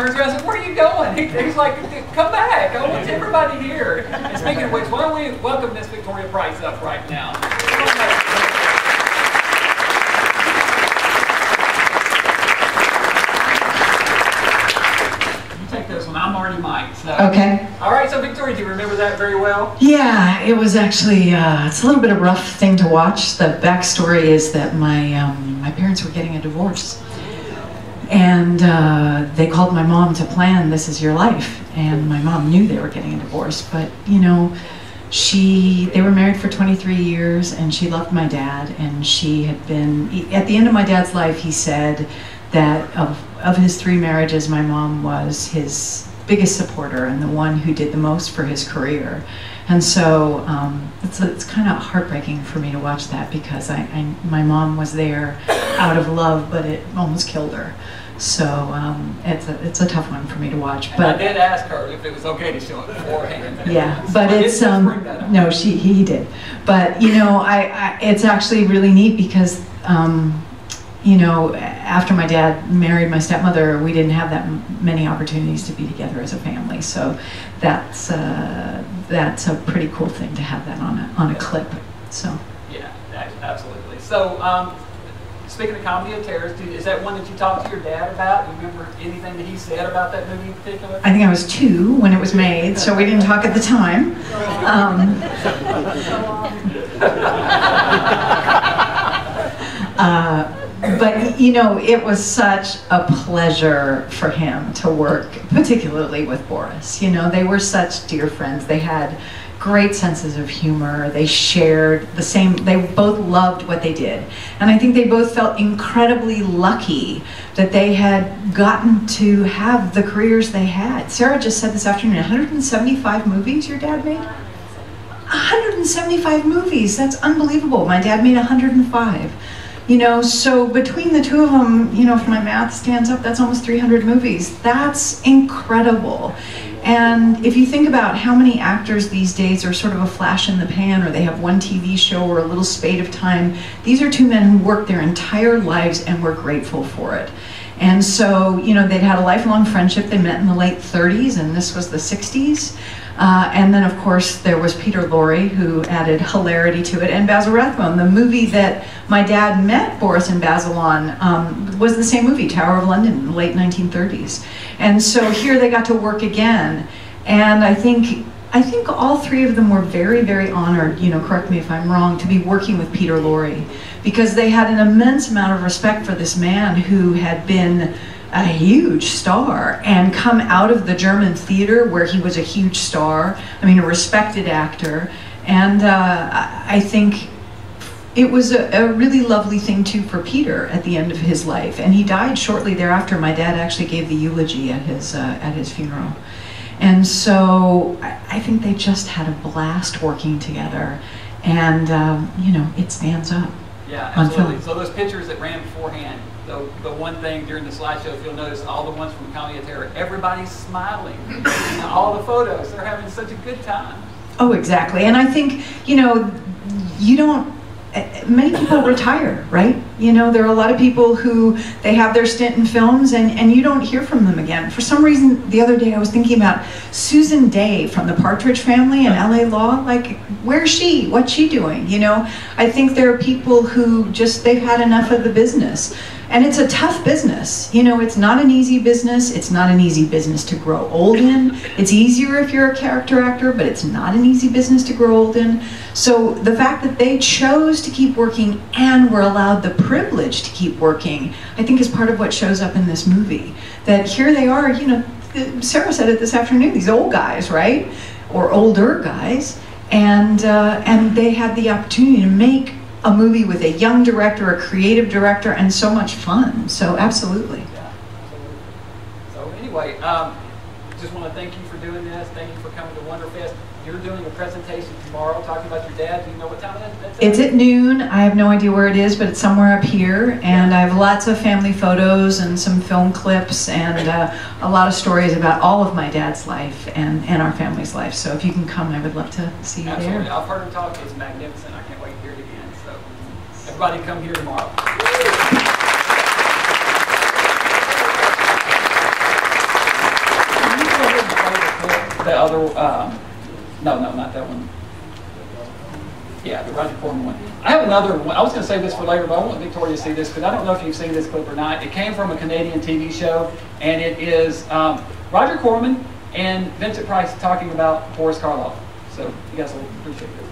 turns around and says, "Where are you going?" He's like, "Come back. I want everybody here." And speaking of which, why don't we welcome Miss Victoria Price up right now? I'm already mic'd. So. Okay. All right, so Victoria, do you remember that very well? Yeah, it was actually, it's a little bit of a rough thing to watch. The backstory is that my parents were getting a divorce. And they called my mom to plan This Is Your Life. And my mom knew they were getting a divorce, but you know, they were married for 23 years and she loved my dad, and she had been, at the end of my dad's life, he said that of his 3 marriages, my mom was his biggest supporter and the one who did the most for his career. And so it's kind of heartbreaking for me to watch that, because my mom was there out of love, but it almost killed her. So it's a tough one for me to watch. But I did ask her if it was okay to show it beforehand. Yeah, but it's no, he did. But you know, it's actually really neat because you know, after my dad married my stepmother, we didn't have that many opportunities to be together as a family. So that's a pretty cool thing to have that on a clip. So yeah, absolutely. So speaking of comedy of terrors, is that one that you talked to your dad about? Do you remember anything that he said about that movie in particular? I think I was 2 when it was made, so we didn't talk at the time. But you know, it was such a pleasure for him to work, particularly with Boris. You know, they were such dear friends. They had great senses of humor. They shared the same, they both loved what they did. And I think they both felt incredibly lucky that they had gotten to have the careers they had. Sarah just said this afternoon, 175 movies your dad made? 175 movies, that's unbelievable. My dad made 105. You know, so between the 2 of them, you know, if my math stands up, that's almost 300 movies. That's incredible. And if you think about how many actors these days are sort of a flash in the pan, or they have one TV show or a little spate of time, these are 2 men who worked their entire lives and were grateful for it. And so, you know, they'd had a lifelong friendship. They met in the late 30s, and this was the 60s. And then, of course, there was Peter Lorre, who added hilarity to it, and Basil Rathbone. The movie that my dad met Boris and Basil on was the same movie, Tower of London, in the late 1930s. And so here they got to work again. And I think all 3 of them were very, very honored, you know, correct me if I'm wrong, to be working with Peter Lorre, because they had an immense amount of respect for this man who had been a huge star and come out of the German theater where he was a huge star, I mean a respected actor. And I think it was a really lovely thing too for Peter at the end of his life. And he died shortly thereafter. My dad actually gave the eulogy at his funeral. And so I think they just had a blast working together. And you know, it stands up. Yeah, absolutely. So those pictures that ran beforehand, the one thing during the slideshows, you'll notice all the ones from Comedy of Terror, everybody's smiling. All the photos, they're having such a good time. Oh, exactly. And I think, you know, many people retire, right? You know, there are a lot of people who, they have their stint in films and you don't hear from them again. For some reason, the other day I was thinking about Susan Day from the Partridge Family and LA Law. Like, where's she? What's she doing? You know, I think there are people who just, they've had enough of the business. And it's a tough business. You know, it's not an easy business. It's not an easy business to grow old in. It's easier if you're a character actor, but it's not an easy business to grow old in. So the fact that they chose to keep working and were allowed the privilege to keep working, I think is part of what shows up in this movie. That here they are, you know, Sarah said it this afternoon, these old guys, right? Or older guys. And they had the opportunity to make a movie with a young director, a creative director, and so much fun. So absolutely. Yeah, absolutely. So anyway, just want to thank you for doing this. Thank you for coming to Wonderfest. You're doing a presentation tomorrow talking about your dad. Do you know what time it is? It's at noon. I have no idea where it is, but it's somewhere up here. And I have lots of family photos and some film clips and a lot of stories about all of my dad's life and our family's life. So if you can come, I would love to see you Absolutely. there. I've heard him talk. It's magnificent. I can't wait to hear it again. So everybody come here tomorrow. the other, no, not that one. Yeah, the Roger Corman one. I have another one. I was going to save this for later, but I want Victoria to see this because I don't know if you've seen this clip or not. It came from a Canadian TV show, and it is Roger Corman and Vincent Price talking about Boris Karloff. So you guys will appreciate this.